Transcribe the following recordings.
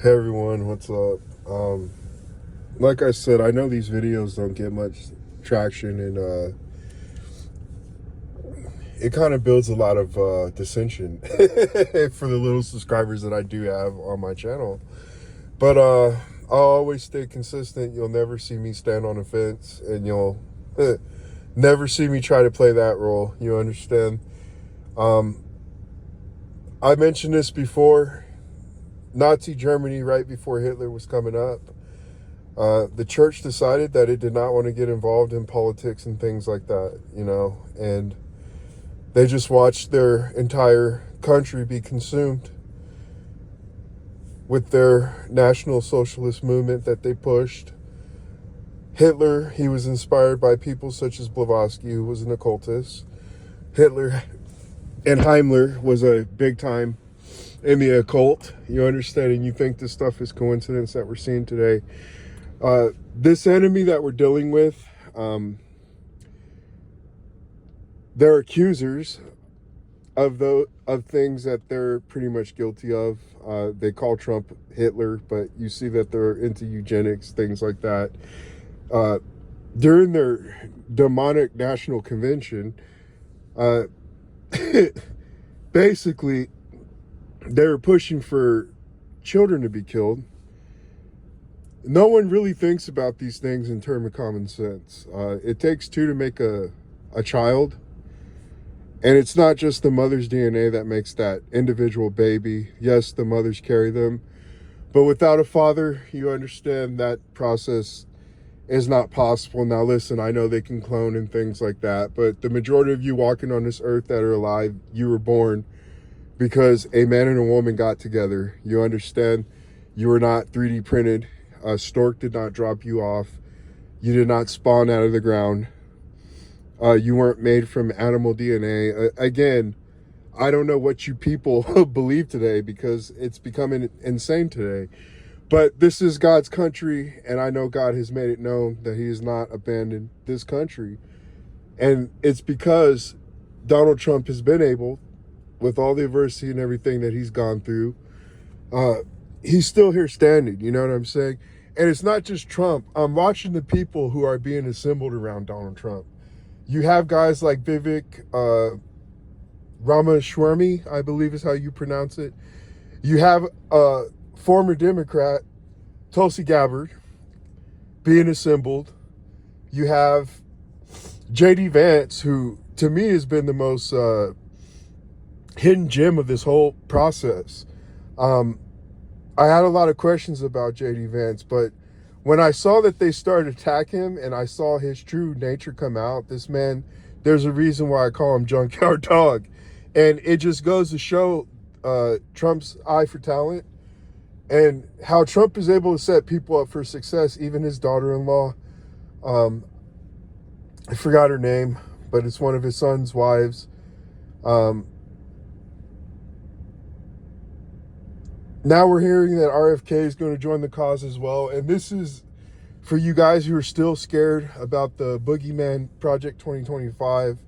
Hey everyone, what's up? Like I said, I know these videos don't get much traction, and it kind of builds a lot of dissension for the little subscribers that I do have on my channel. But I'll always stay consistent. You'll never see me stand on a fence, and you'll never see me try to play that role. You understand? I mentioned this before. Nazi Germany, right before Hitler was coming up, the church decided that it did not want to get involved in politics and things like that, and they just watched their entire country be consumed with their National Socialist movement that they pushed. Hitler, he was inspired by people such as Blavatsky, who was an occultist. Hitler and Himmler was a big time in the occult. You understand, and you think this stuff is coincidence that we're seeing today. This enemy that we're dealing with, they're accusers of things that they're pretty much guilty of. They call Trump Hitler, but you see that they're into eugenics, things like that. During their demonic national convention, basically, they were pushing for children to be killed. No one really thinks about these things in terms of common sense. It takes two to make a child. And it's not just the mother's DNA that makes that individual baby. Yes, the mothers carry them. But without a father, you understand that process is not possible. Now listen, I know they can clone and things like that. But the majority of you walking on this earth that are alive, you were born because a man and a woman got together. You understand? You were not 3D printed. A stork did not drop you off. You did not spawn out of the ground. You weren't made from animal DNA. Again, I don't know what you people believe today, because it's becoming insane today. But this is God's country, and I know God has made it known that he has not abandoned this country. And it's because Donald Trump has been able, with all the adversity and everything that he's gone through, he's still here standing. You know what I'm saying? And it's not just Trump. I'm watching the people who are being assembled around Donald Trump. You have guys like Vivek Ramaswamy, I believe is how you pronounce it. You have former Democrat Tulsi Gabbard being assembled. You have J.D. Vance, who to me has been the most hidden gem of this whole process. I had a lot of questions about J.D. Vance, but when I saw that they started attacking him and I saw his true nature come out, this man, there's a reason why I call him Junkyard Dog. And it just goes to show Trump's eye for talent and how Trump is able to set people up for success. Even his daughter-in-law, I forgot her name, but it's one of his son's wives. Now we're hearing that RFK is going to join the cause as well. And this is for you guys who are still scared about the Boogeyman Project 2025.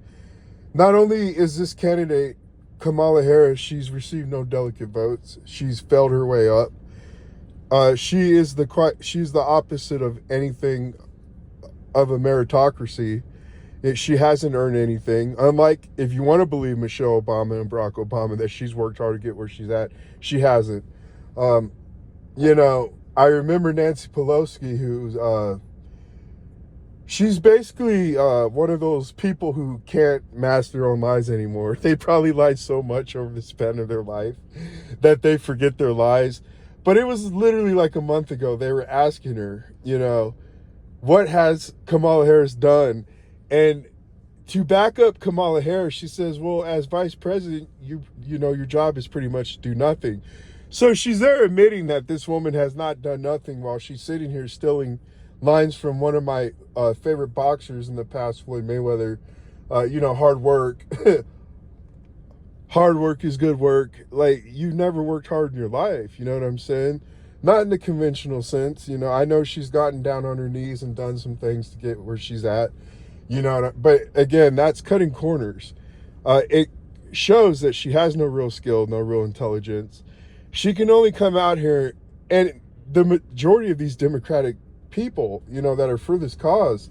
Not only is this candidate, Kamala Harris, she's received no delegate votes. She's failed her way up. She's the opposite of anything of a meritocracy. She hasn't earned anything. Unlike, if you want to believe Michelle Obama and Barack Obama, that she's worked hard to get where she's at, she hasn't. I remember Nancy Pelosi, who's, she's basically one of those people who can't mask their own lies anymore. They probably lied so much over the span of their life that they forget their lies. But it was literally like a month ago, they were asking her, what has Kamala Harris done? And to back up Kamala Harris, she says, well, as vice president, your job is pretty much to do nothing. So she's there admitting that this woman has not done nothing while she's sitting here stealing lines from one of my favorite boxers in the past, Floyd Mayweather. Hard work. Hard work is good work. Like, you've never worked hard in your life. You know what I'm saying? Not in the conventional sense. I know she's gotten down on her knees and done some things to get where she's at. But again, that's cutting corners. It shows that she has no real skill, no real intelligence. She can only come out here And the majority of these Democratic people, that are for this cause,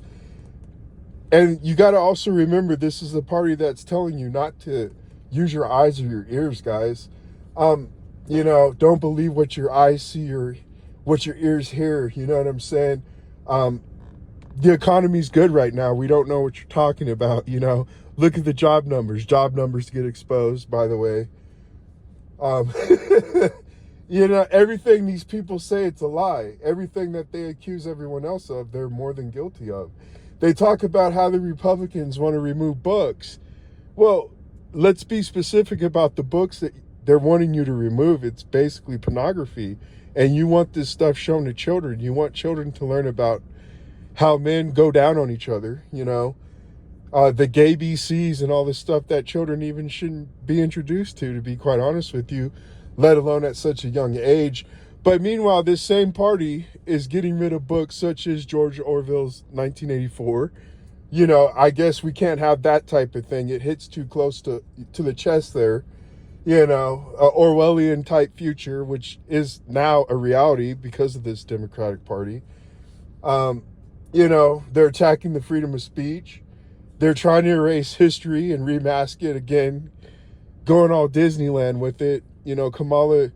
and you got to also remember, this is the party that's telling you not to use your eyes or your ears, guys. Don't believe what your eyes see or what your ears hear. You know what I'm saying? The economy's good right now. We don't know what you're talking about. Look at the job numbers. Job numbers get exposed, by the way. Everything these people say, it's a lie. Everything that they accuse everyone else of, they're more than guilty of. They talk about how the Republicans want to remove books. Well, let's be specific about the books that they're wanting you to remove. It's basically pornography. And you want this stuff shown to children. You want children to learn about how men go down on each other, the gay BCs and all this stuff that children even shouldn't be introduced to be quite honest with you, let alone at such a young age. But meanwhile, this same party is getting rid of books such as George Orwell's 1984. I guess we can't have that type of thing. It hits too close to the chest there. Orwellian type future, which is now a reality because of this Democratic Party. They're attacking the freedom of speech. They're trying to erase history and remask it again, going all Disneyland with it. Kamala,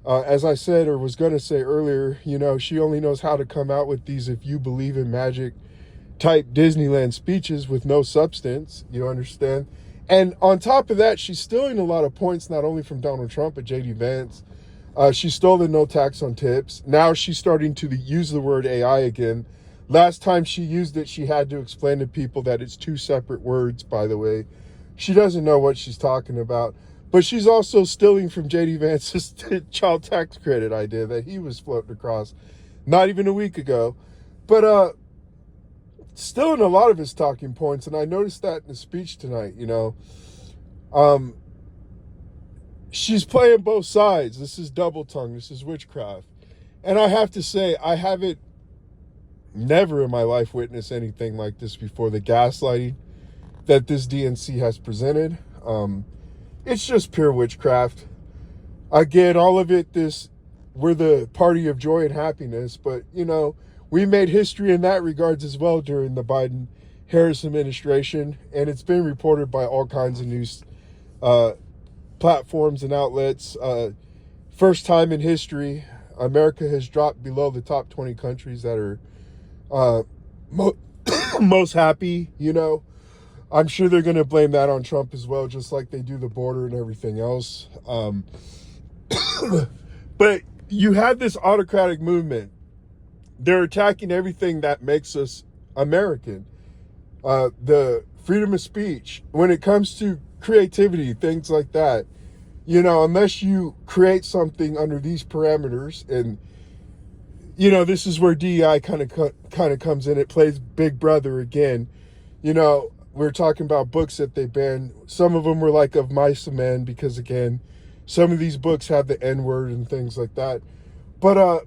as I said or was going to say earlier, she only knows how to come out with these if you believe in magic type Disneyland speeches with no substance, you understand? And on top of that, she's stealing a lot of points, not only from Donald Trump, but J.D. Vance. She stole the no tax on tips. Now she's starting to use the word AI again. Last time she used it, she had to explain to people that it's two separate words, by the way. She doesn't know what she's talking about. But she's also stealing from J.D. Vance's child tax credit idea that he was floating across not even a week ago. But stealing a lot of his talking points, and I noticed that in the speech tonight, she's playing both sides. This is double tongue. This is witchcraft. And I have to say, I haven't never in my life witnessed anything like this before. The gaslighting that this DNC has presented. It's just pure witchcraft. Again, all of it, we're the party of joy and happiness, but, we made history in that regards as well during the Biden-Harris administration, and it's been reported by all kinds of news platforms and outlets. First time in history, America has dropped below the top 20 countries that are most happy, I'm sure they're going to blame that on Trump as well, just like they do the border and everything else. But you have this autocratic movement. They're attacking everything that makes us American. The freedom of speech, when it comes to creativity, things like that, unless you create something under these parameters, and this is where DEI kind of comes in. It plays Big Brother again. We're talking about books that they banned. Some of them were like Of Mice and Men, because again, some of these books have the N-word and things like that. But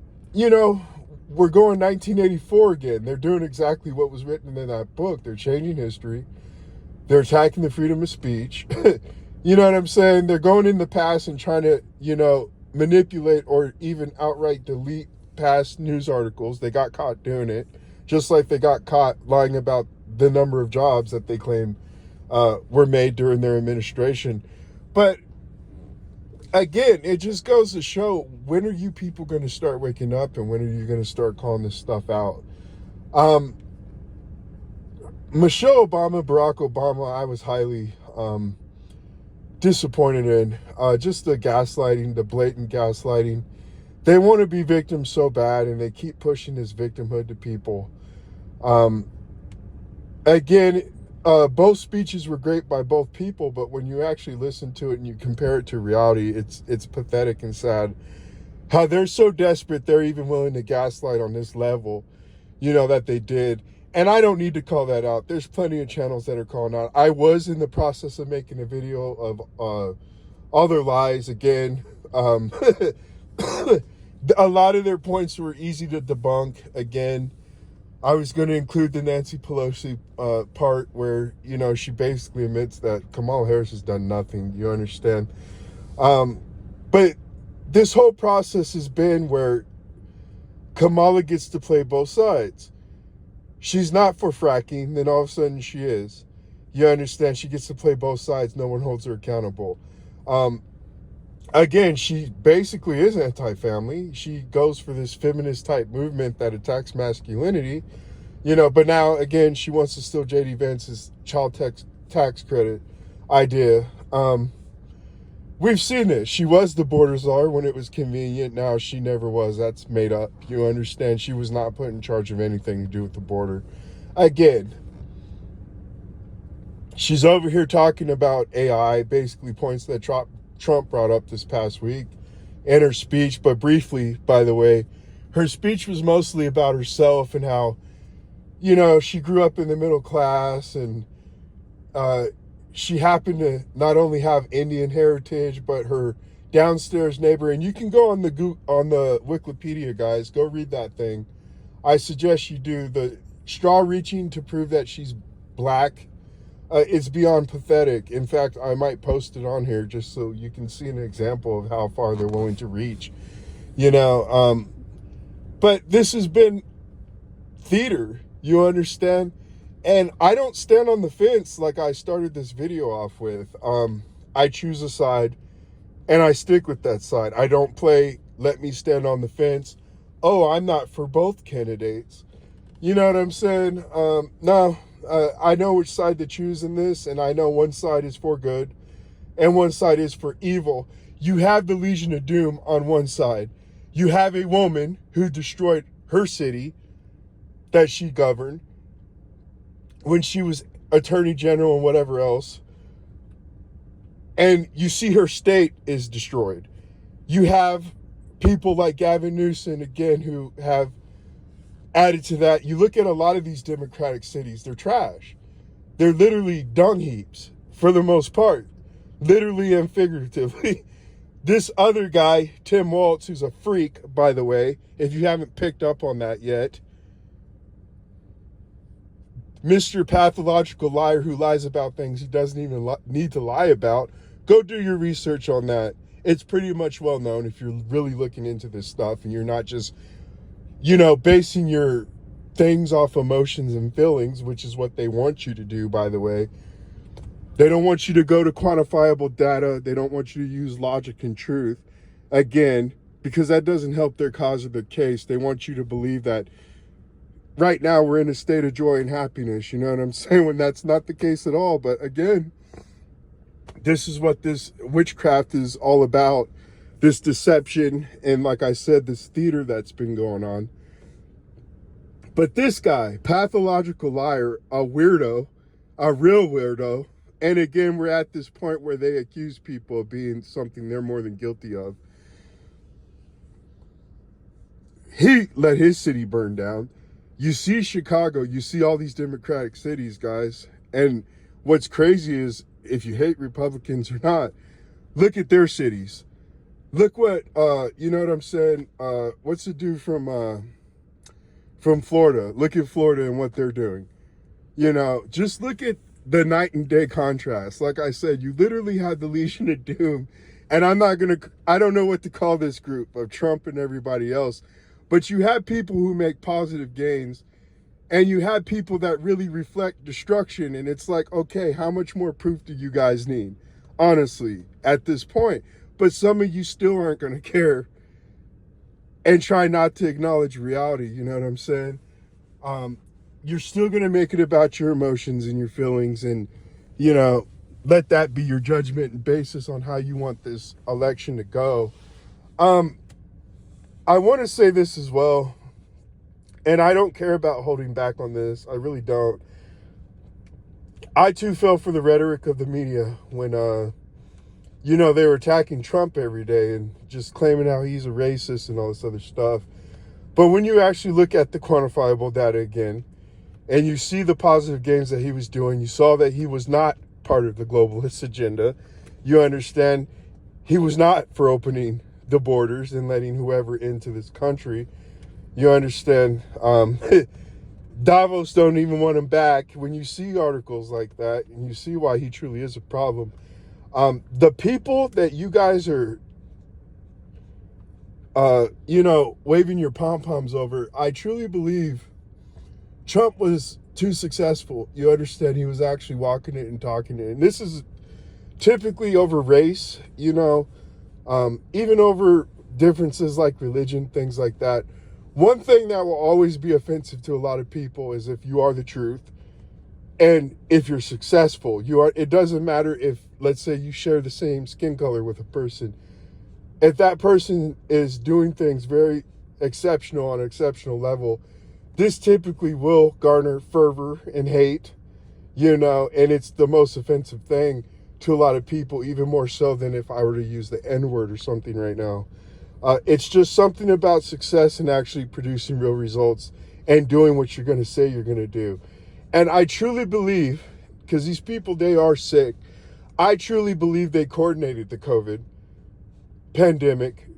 we're going 1984 again. They're doing exactly what was written in that book. They're changing history. They're attacking the freedom of speech. You know what I'm saying? They're going in the past and trying to, manipulate or even outright delete past news articles. They got caught doing it, just like they got caught lying about the number of jobs that they claim were made during their administration. But again, it just goes to show, when are you people going to start waking up, and when are you going to start calling this stuff out? Michelle Obama, Barack Obama, I was highly disappointed in. Just the gaslighting, the blatant gaslighting. They want to be victims so bad, and they keep pushing this victimhood to people. Again, both speeches were great by both people, but when you actually listen to it and you compare it to reality, it's pathetic and sad how they're so desperate they're even willing to gaslight on this level, that they did. And I don't need to call that out. There's plenty of channels that are calling out. I was in the process of making a video of all their lies again. A lot of their points were easy to debunk. Again, I was going to include the Nancy Pelosi part where, she basically admits that Kamala Harris has done nothing. You understand? But this whole process has been where Kamala gets to play both sides. She's not for fracking, then all of a sudden she is. You understand? She gets to play both sides. No one holds her accountable. Again, she basically is anti-family. She goes for this feminist type movement that attacks masculinity, but now, again, she wants to steal J.D. Vance's child tax credit idea. We've seen this. She was the border czar when it was convenient. Now she never was. That's made up. You understand? She was not put in charge of anything to do with the border. Again, she's over here talking about AI, basically points that Trump brought up this past week in her speech. But briefly, by the way, her speech was mostly about herself and how, she grew up in the middle class, and she happened to not only have Indian heritage, but her downstairs neighbor. And you can go on the Wikipedia, guys. Go read that thing. I suggest you do. The straw reaching to prove that she's black, it's beyond pathetic. In fact, I might post it on here just so you can see an example of how far they're willing to reach. But this has been theater. You understand? And I don't stand on the fence like I started this video off with. I choose a side, and I stick with that side. I don't play, let me stand on the fence. Oh, I'm not for both candidates. You know what I'm saying? No, I know which side to choose in this, and I know one side is for good, and one side is for evil. You have the Legion of Doom on one side. You have a woman who destroyed her city that she governed when she was attorney general and whatever else. And you see her state is destroyed. You have people like Gavin Newsom, again, who have added to that. You look at a lot of these Democratic cities, they're trash. They're literally dung heaps for the most part, literally and figuratively. This other guy, Tim Walz, who's a freak, by the way, if you haven't picked up on that yet, Mr. Pathological Liar who lies about things he doesn't even need to lie about. Go do your research on that. It's pretty much well known if you're really looking into this stuff and you're not just, basing your things off emotions and feelings, which is what they want you to do, by the way. They don't want you to go to quantifiable data. They don't want you to use logic and truth. Again, because that doesn't help their cause or their case. They want you to believe that right now we're in a state of joy and happiness, you know what I'm saying? When that's not the case at all. But again, this is what this witchcraft is all about, this deception, and like I said, this theater that's been going on. But this guy, Pathological Liar, a weirdo, a real weirdo, and again, we're at this point where they accuse people of being something they're more than guilty of. He let his city burn down. You see Chicago, you see all these Democratic cities, guys. And what's crazy is, if you hate Republicans or not, look at their cities. Look what, you know what I'm saying? What's the dude from Florida? Look at Florida and what they're doing. Just look at the night and day contrast. Like I said, you literally had the Legion of Doom. And I don't know what to call this group of Trump and everybody else. But you have people who make positive gains, and you have people that really reflect destruction. And it's like, okay, how much more proof do you guys need? Honestly, at this point. But some of you still aren't going to care and try not to acknowledge reality. You know what I'm saying? You're still going to make it about your emotions and your feelings, and, let that be your judgment and basis on how you want this election to go. I want to say this as well, and I don't care about holding back on this. I really don't. I too fell for the rhetoric of the media when, they were attacking Trump every day and just claiming how he's a racist and all this other stuff. But when you actually look at the quantifiable data again, and you see the positive gains that he was doing, you saw that he was not part of the globalist agenda. You understand he was not for opening the borders and letting whoever into this country. You understand? Davos don't even want him back. When you see articles like that, and you see why he truly is a problem, the people that you guys are waving your pom-poms over. I truly believe Trump was too successful. You understand? He was actually walking it and talking it. And this is typically over race, even over differences like religion, things like that. One thing that will always be offensive to a lot of people is if you are the truth and if you're successful. It doesn't matter if, let's say, you share the same skin color with a person. If that person is doing things very exceptional on an exceptional level, this typically will garner fervor and hate, and it's the most offensive thing to a lot of people, even more so than if I were to use the N-word or something right now. It's just something about success and actually producing real results and doing what you're going to say you're going to do. And I truly believe, because these people, they are sick, I truly believe they coordinated the COVID pandemic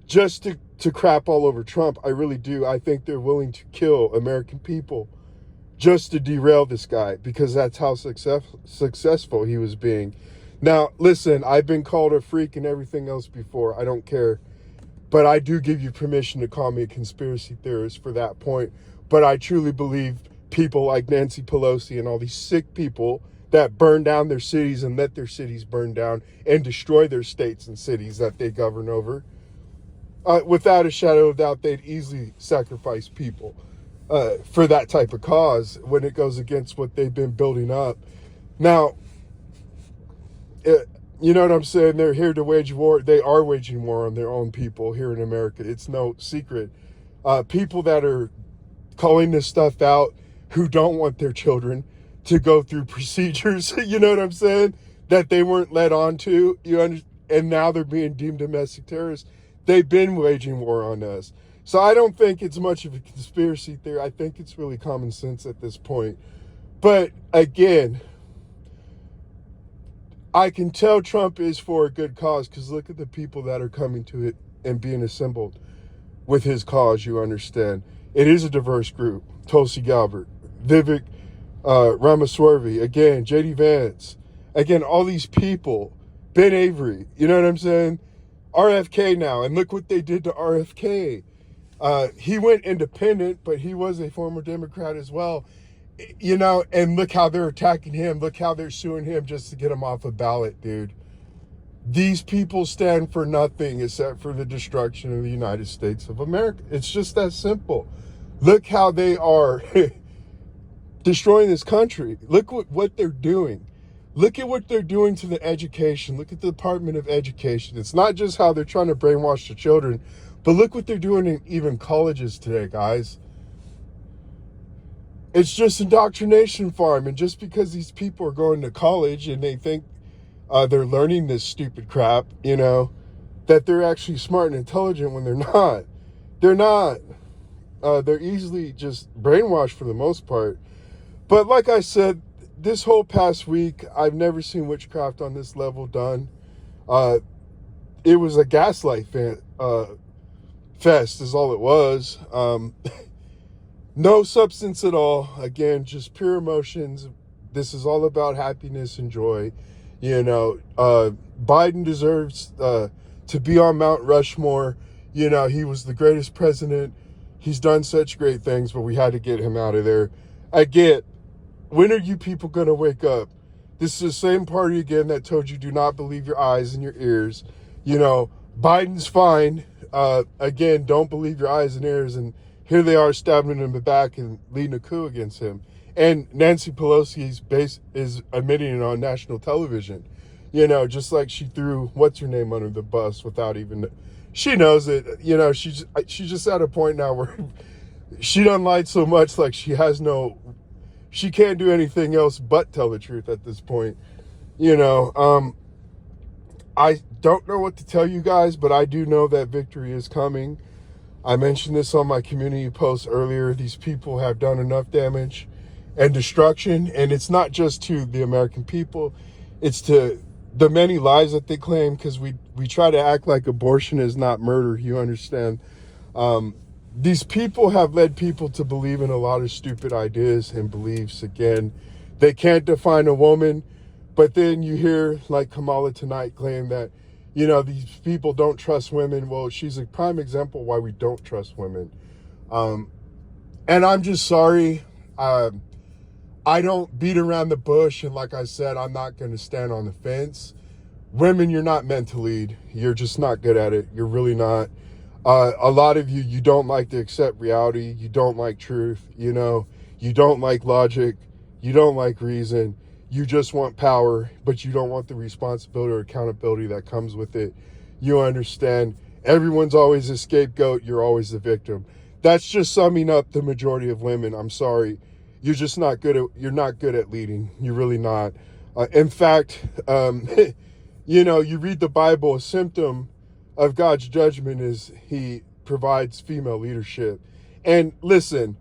just to crap all over Trump. I really do. I think they're willing to kill American people just to derail this guy, because that's how successful he was being. Now, listen, I've been called a freak and everything else before. I don't care. But I do give you permission to call me a conspiracy theorist for that point. But I truly believe people like Nancy Pelosi and all these sick people that burn down their cities and let their cities burn down and destroy their states and cities that they govern over, without a shadow of doubt, they'd easily sacrifice people for that type of cause when it goes against what they've been building up. Now, you know what I'm saying? They're here to wage war. They are waging war on their own people here in America. It's no secret. People that are calling this stuff out who don't want their children to go through procedures, you know what I'm saying, that they weren't led on to, and now they're being deemed domestic terrorists. They've been waging war on us. So I don't think it's much of a conspiracy theory. I think it's really common sense at this point. But again, I can tell Trump is for a good cause, because look at the people that are coming to it and being assembled with his cause, you understand. It is a diverse group. Tulsi Gabbard, Vivek Ramaswamy, again, J.D. Vance, again, all these people, Ben Avery, you know what I'm saying? RFK now, and look what they did to RFK. He went independent, but he was a former Democrat as well, and look how they're attacking him. Look how they're suing him just to get him off a ballot, dude. These people stand for nothing except for the destruction of the United States of America. It's just that simple. Look how they are destroying this country. Look what they're doing. Look at what they're doing to the education. Look at the Department of Education. It's not just how they're trying to brainwash the children, but look what they're doing in even colleges today, guys. It's just indoctrination farm. And just because these people are going to college and they think they're learning this stupid crap, that they're actually smart and intelligent when they're not. They're not. They're easily just brainwashed for the most part. But like I said, this whole past week, I've never seen witchcraft on this level done. It was a gaslight fest is all it was. No substance at all. Again, just pure emotions. This is all about happiness and joy. Biden deserves to be on Mount Rushmore. He was the greatest president. He's done such great things, but we had to get him out of there. When are you people going to wake up? This is the same party again that told you do not believe your eyes and your ears. Biden's fine. Again, don't believe your eyes and ears. And here they are stabbing him in the back and leading a coup against him. And Nancy Pelosi is admitting it on national television. Just like she threw what's-her-name under the bus without even... She knows it. She's just at a point now where she done lied so much, like she can't do anything else but tell the truth at this point. I don't know what to tell you guys, but I do know that victory is coming. I mentioned this on my community post earlier. These people have done enough damage and destruction, and it's not just to the American people. It's to the many lives that they claim, because we try to act like abortion is not murder, you understand. These people have led people to believe in a lot of stupid ideas and beliefs. Again, they can't define a woman, but then you hear like Kamala tonight claim that, you know, these people don't trust women. Well, she's a prime example why we don't trust women. Um, and I'm just sorry. I don't beat around the bush. And like I said, I'm not going to stand on the fence. Women, you're not meant to lead. You're just not good at it. You're really not. A lot of you don't like to accept reality. You don't like truth. You know, you don't like logic. You don't like reason. You just want power, but you don't want the responsibility or accountability that comes with it. You understand everyone's always a scapegoat. You're always the victim. That's just summing up the majority of women. I'm sorry. You're just not good at, you're not good at leading. You're really not. In fact, you know, you read the Bible, a symptom of God's judgment is he provides female leadership. And listen,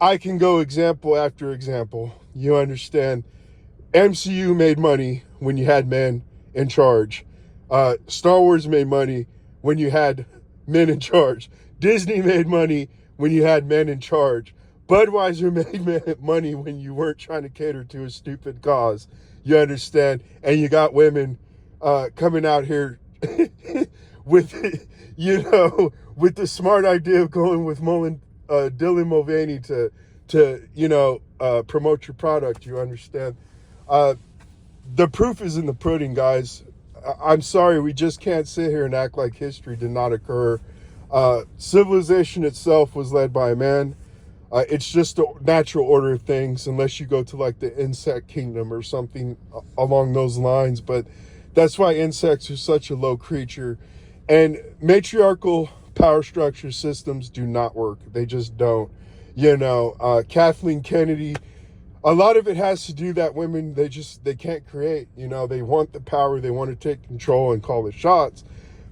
I can go example after example. You understand? MCU made money when you had men in charge. Star Wars made money when you had men in charge. Disney made money when you had men in charge. Budweiser made money when you weren't trying to cater to a stupid cause. You understand? And you got women coming out here with, you know, with the smart idea of going with Dylan Mulvaney to you know, promote your product. You understand? The proof is in the pudding, guys. I'm sorry, we just can't sit here and act like history did not occur. Civilization itself was led by a man. It's just a natural order of things, unless you go to like the insect kingdom or something along those lines. But that's why insects are such a low creature. And matriarchal power structure systems do not work. They just don't. You know, Kathleen Kennedy, a lot of it has to do that women, they can't create. You know, they want the power, they want to take control and call the shots.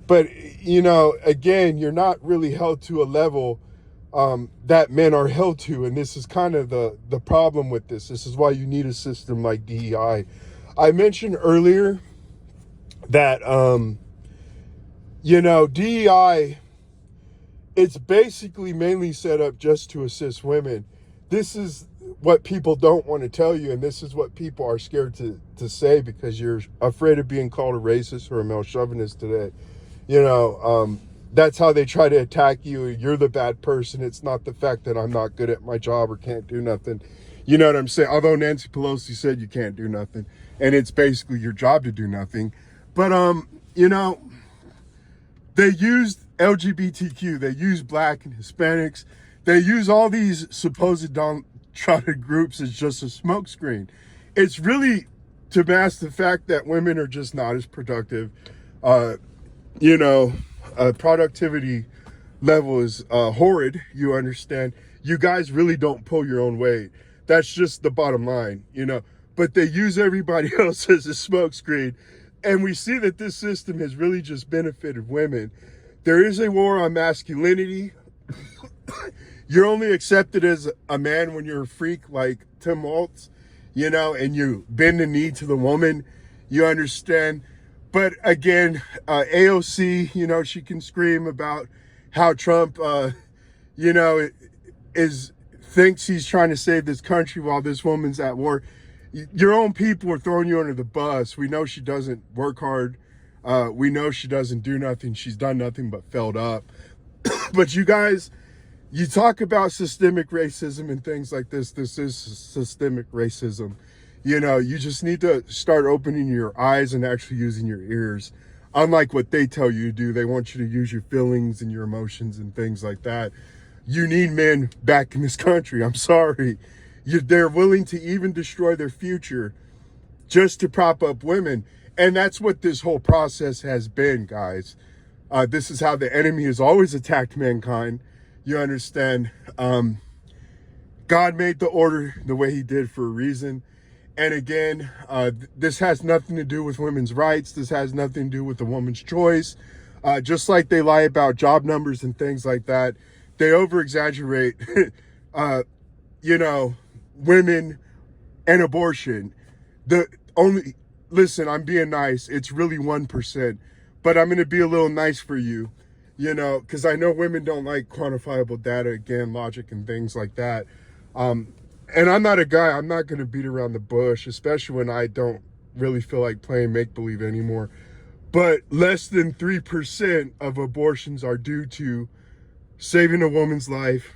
But, you know, again, you're not really held to a level that men are held to. And this is kind of the problem with this. This is why you need a system like DEI. I mentioned earlier that, you know, DEI, it's basically mainly set up just to assist women. This is what people don't want to tell you, and this is what people are scared to say because you're afraid of being called a racist or a male chauvinist today. You know, that's how they try to attack you. You're the bad person. It's not the fact that I'm not good at my job or can't do nothing. You know what I'm saying? Although Nancy Pelosi said you can't do nothing, and it's basically your job to do nothing. But, you know, they used LGBTQ, they use Black and Hispanics, they use all these supposed downtrodden groups as just a smokescreen. It's really to mask the fact that women are just not as productive. You know, productivity level is horrid, you understand. You guys really don't pull your own weight. That's just the bottom line, you know. But they use everybody else as a smokescreen. And we see that this system has really just benefited women. There is a war on masculinity. You're only accepted as a man when you're a freak like Tim Waltz, you know, and you bend the knee to the woman, you understand. But again, AOC, you know, she can scream about how Trump, you know, thinks he's trying to save this country while this woman's at war. Your own people are throwing you under the bus. We know she doesn't work hard. We know she doesn't do nothing. She's done nothing but failed up. But you guys, you talk about systemic racism and things like this. This is systemic racism. You know, you just need to start opening your eyes and actually using your ears. Unlike what they tell you to do, they want you to use your feelings and your emotions and things like that. You need men back in this country. I'm sorry. They're willing to even destroy their future just to prop up women. And that's what this whole process has been, guys. This is how the enemy has always attacked mankind. You understand? God made the order the way he did for a reason. And again, this has nothing to do with women's rights. This has nothing to do with the woman's choice. Just like they lie about job numbers and things like that, they over-exaggerate, you know, women and abortion. Listen, I'm being nice. It's really 1%, but I'm going to be a little nice for you, you know, because I know women don't like quantifiable data, again, logic and things like that. And I'm not a guy, I'm not going to beat around the bush, especially when I don't really feel like playing make-believe anymore. but less than 3% of abortions are due to saving a woman's life,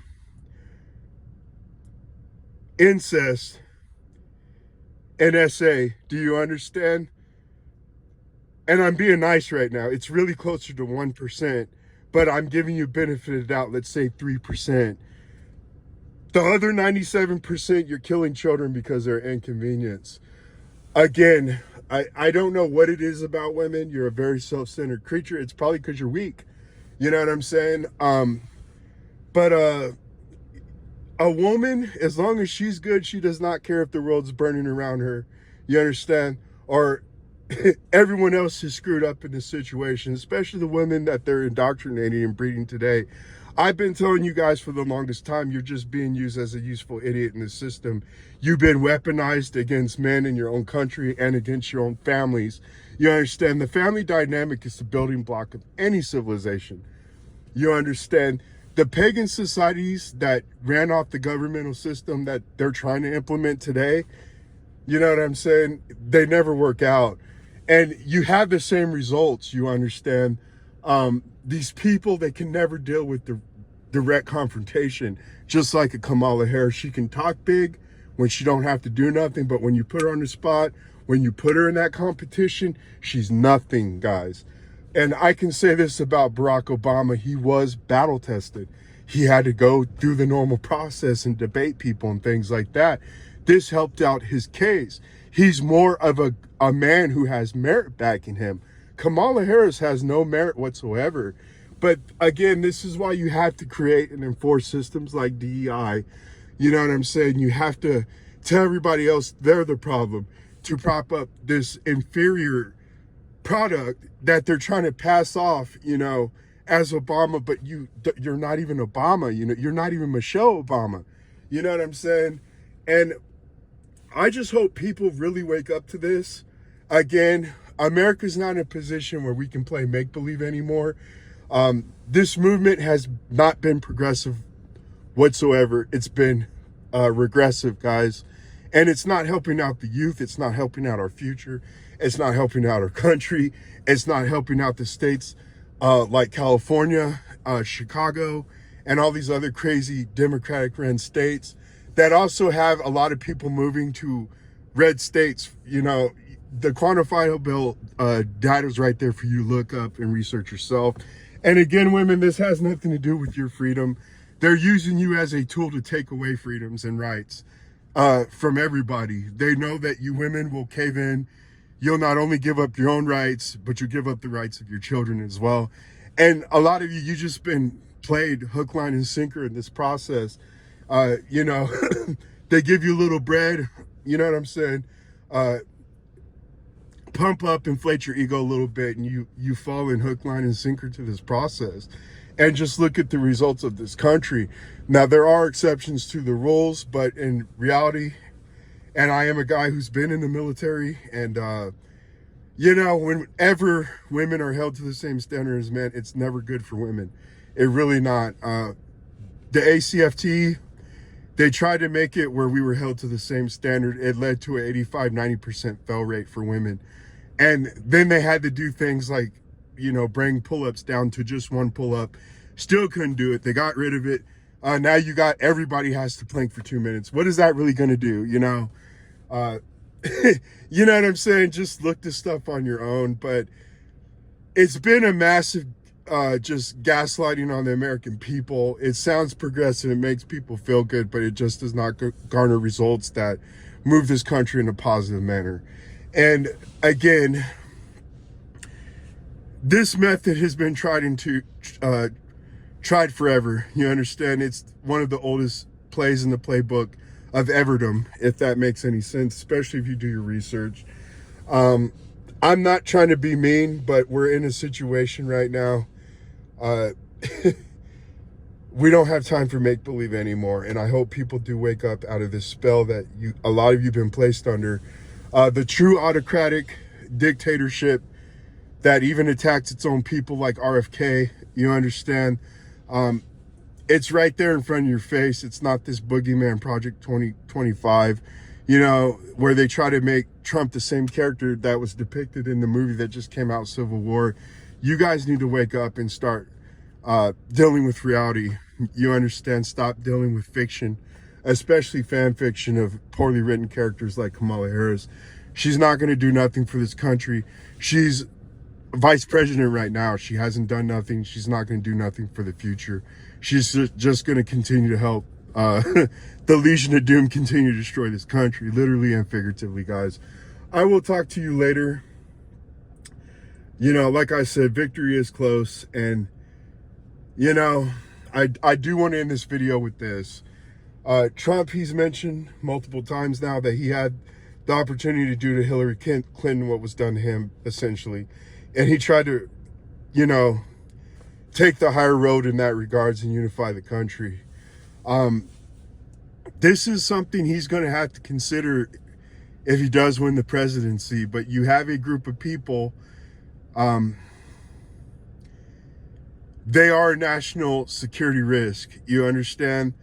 incest, and SA. Do you understand? And I'm being nice right now. It's really closer to 1%, but I'm giving you benefit of the doubt. Let's say 3%. The other 97%, you're killing children because they're inconvenience. Again, I don't know what it is about women. You're a very self-centered creature. It's probably because you're weak. You know what I'm saying? But a woman, as long as she's good, she does not care if the world's burning around her. You understand? Or everyone else is screwed up in this situation, especially the women that they're indoctrinating and breeding today. I've been telling you guys for the longest time, you're just being used as a useful idiot in the system. You've been weaponized against men in your own country and against your own families. You understand? The family dynamic is the building block of any civilization. You understand? The pagan societies that ran off the governmental system that they're trying to implement today, you know what I'm saying? They never work out. And you have the same results, you understand? These people, they can never deal with the direct confrontation. Just like a Kamala Harris, she can talk big when she don't have to do nothing, but when you put her on the spot, when you put her in that competition, she's nothing, guys. And I can say this about Barack Obama. He was battle tested. He had to go through the normal process and debate people and things like that. This helped out his case. He's more of a man who has merit backing him. Kamala Harris has no merit whatsoever. But again, this is why you have to create and enforce systems like DEI. You know what I'm saying? You have to tell everybody else they're the problem to prop up this inferior product that they're trying to pass off, you know, as Obama, but you're not even Obama, you know, you're not even Michelle Obama. You know what I'm saying? And I just hope people really wake up to this. Again, America's not in a position where we can play make-believe anymore. This movement has not been progressive whatsoever. It's been regressive, guys. And it's not helping out the youth. It's not helping out our future. It's not helping out our country. It's not helping out the states like California, Chicago, and all these other crazy Democratic-run states that also have a lot of people moving to red states. You know, the quantifiable data is right there for you to look up and research yourself. And again, women, this has nothing to do with your freedom. They're using you as a tool to take away freedoms and rights from everybody. They know that you women will cave in. You'll not only give up your own rights, but you give up the rights of your children as well. And a lot of you just been played hook, line, and sinker in this process. You know, they give you a little bread, you know what I'm saying? Pump up, inflate your ego a little bit, and you fall in hook, line, and sinker to this process. And just look at the results of this country. Now, there are exceptions to the rules, but in reality, and I am a guy who's been in the military, and you know, whenever women are held to the same standard as men, it's never good for women. It really not. The ACFT, they tried to make it where we were held to the same standard. It led to an 85-90% fail rate for women. And then they had to do things like, you know, bring pull-ups down to just one pull-up. Still couldn't do it. They got rid of it. Now you got everybody has to plank for 2 minutes. What is that really going to do? You know, you know what I'm saying? Just look this stuff on your own. But it's been a massive just gaslighting on the American people. It sounds progressive. It makes people feel good, but it just does not garner results that move this country in a positive manner. And again, this method has been tried forever. You understand? It's one of the oldest plays in the playbook of everdom, if that makes any sense, especially if you do your research. I'm not trying to be mean, but we're in a situation right now. We don't have time for make-believe anymore, and I hope people do wake up out of this spell that a lot of you have been placed under. The true autocratic dictatorship that even attacks its own people, like RFK, you understand? It's right there in front of your face. It's not this boogeyman Project 2025. you know, where they try to make Trump the same character that was depicted in the movie that just came out, Civil War. You guys need to wake up and start dealing with reality. You understand? Stop dealing with fiction, especially fan fiction of poorly written characters like Kamala Harris. She's not going to do nothing for this country. She's vice president right now. She hasn't done nothing. She's not going to do nothing for the future. She's just going to continue to help the Legion of Doom continue to destroy this country, literally and figuratively, guys. I will talk to you later. You know, like I said, victory is close. And, you know, I do want to end this video with this. Trump, he's mentioned multiple times now that he had the opportunity to do to Hillary Clinton what was done to him, essentially. And he tried to, you know, take the higher road in that regards and unify the country. This is something he's going to have to consider if he does win the presidency. But you have a group of people, they are a national security risk. You understand?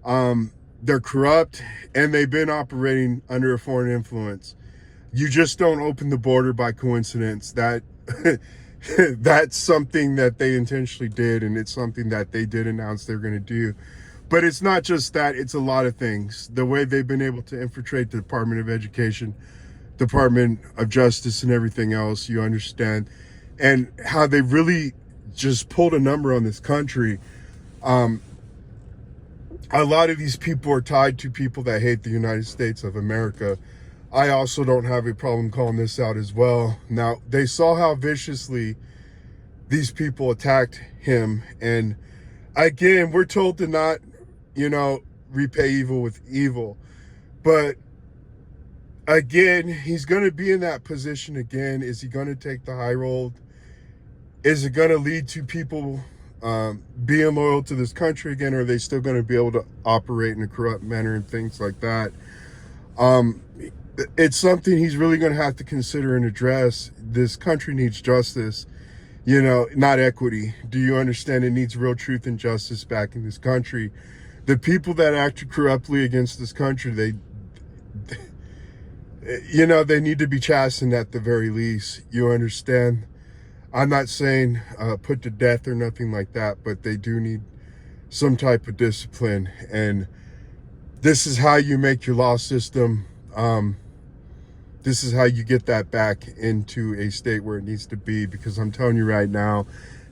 They're corrupt and they've been operating under a foreign influence. You just don't open the border by coincidence. That that's something that they intentionally did, and it's something that they did announce they're going to do. But it's not just that, it's a lot of things. The way they've been able to infiltrate the Department of Education, Department of Justice, and everything else, you understand, and how they really just pulled a number on this country. A lot of these people are tied to people that hate the United States of America. I also don't have a problem calling this out as well. Now, they saw how viciously these people attacked him. And again, we're told to not, you know, repay evil with evil. But again, he's going to be in that position again. Is he going to take the high road? Is it going to lead to people being loyal to this country again? Or are they still going to be able to operate in a corrupt manner and things like that? It's something he's really going to have to consider and address. This country needs justice, you know, not equity. Do you understand? It needs real truth and justice back in this country. The people that acted corruptly against this country, you know, they need to be chastened at the very least. You understand? I'm not saying put to death or nothing like that, but they do need some type of discipline. And this is how you make your law system. This is how you get that back into a state where it needs to be, because I'm telling you right now,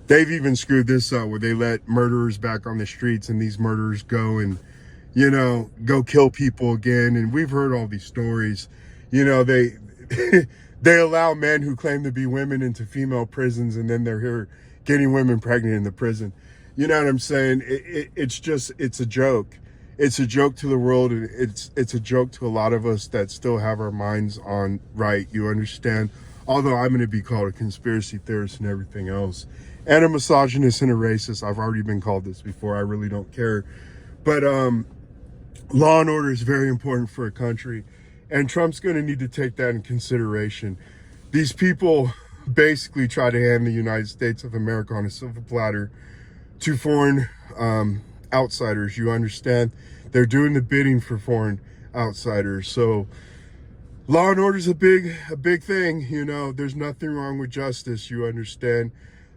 they've even screwed this up where they let murderers back on the streets, and these murderers go and, you know, go kill people again. And we've heard all these stories. You know, they they allow men who claim to be women into female prisons, and then they're here getting women pregnant in the prison. You know what I'm saying? It's a joke. It's a joke to the world, and it's a joke to a lot of us that still have our minds on right, you understand? Although I'm going to be called a conspiracy theorist and everything else, and a misogynist and a racist. I've already been called this before. I really don't care. But law and order is very important for a country, and Trump's going to need to take that in consideration. These people basically try to hand the United States of America on a silver platter to foreign outsiders, you understand? They're doing the bidding for foreign outsiders. So law and order is a big thing. You know, there's nothing wrong with justice, you understand?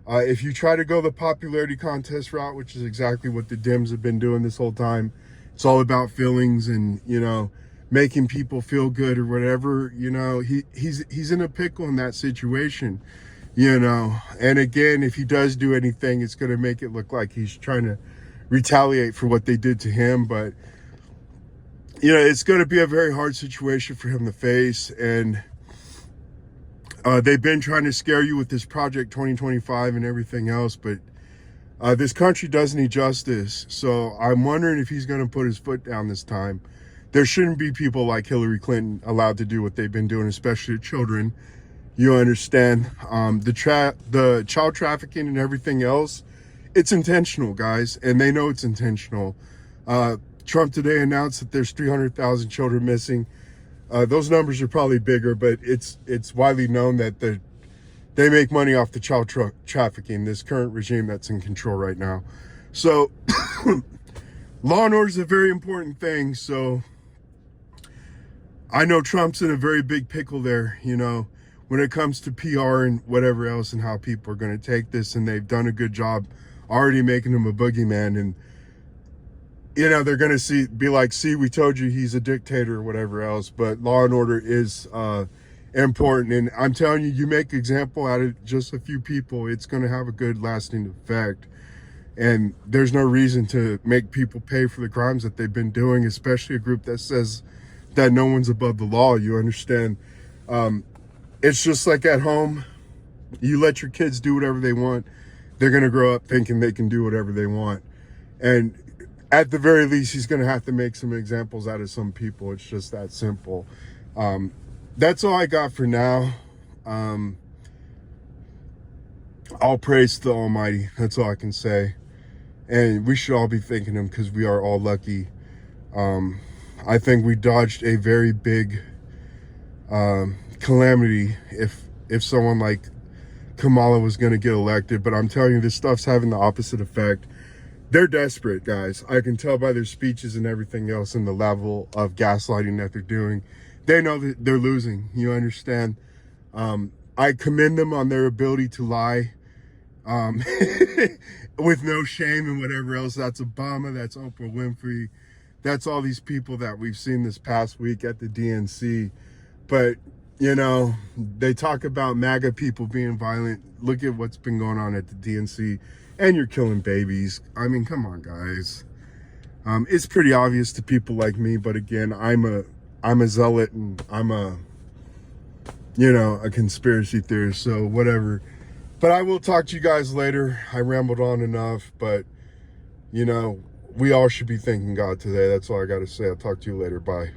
If you try to go the popularity contest route, which is exactly what the Dems have been doing this whole time, it's all about feelings and, you know, making people feel good or whatever, you know, he's in a pickle in that situation, you know. And again, if he does do anything, it's going to make it look like he's trying to retaliate for what they did to him. But, you know, it's going to be a very hard situation for him to face. And they've been trying to scare you with this Project 2025 and everything else, but this country does need justice. So I'm wondering if he's going to put his foot down this time. There shouldn't be people like Hillary Clinton allowed to do what they've been doing, especially to children. You understand? The child trafficking and everything else, it's intentional, guys, and they know it's intentional. Trump today announced that there's 300,000 children missing. Those numbers are probably bigger, but it's widely known that they make money off the child trafficking, this current regime that's in control right now. So law and order is a very important thing. So I know Trump's in a very big pickle there, you know, when it comes to PR and whatever else and how people are going to take this. And they've done a good job already making him a boogeyman. And, you know, they're going to be like, see, we told you he's a dictator or whatever else. But law and order is important. And I'm telling you, you make example out of just a few people, it's going to have a good lasting effect. And there's no reason to make people pay for the crimes that they've been doing, especially a group that says that no one's above the law. You understand? It's just like at home. You let your kids do whatever they want. They're going to grow up thinking they can do whatever they want. And at the very least, he's going to have to make some examples out of some people. It's just that simple. That's all I got for now. All praise to the Almighty. That's all I can say. And we should all be thanking him because we are all lucky. I think we dodged a very big calamity if someone like Kamala was going to get elected. But I'm telling you, this stuff's having the opposite effect. They're desperate, guys. I can tell by their speeches and everything else and the level of gaslighting that they're doing. They know that they're losing. You understand? I commend them on their ability to lie with no shame and whatever else. That's Obama. That's Oprah Winfrey. That's all these people that we've seen this past week at the DNC. But, you know, they talk about MAGA people being violent. Look at what's been going on at the DNC. And you're killing babies. I mean, come on, guys. It's pretty obvious to people like me. But again, I'm a zealot and I'm a conspiracy theorist. So whatever. But I will talk to you guys later. I rambled on enough. But, you know, we all should be thanking God today. That's all I got to say. I'll talk to you later. Bye.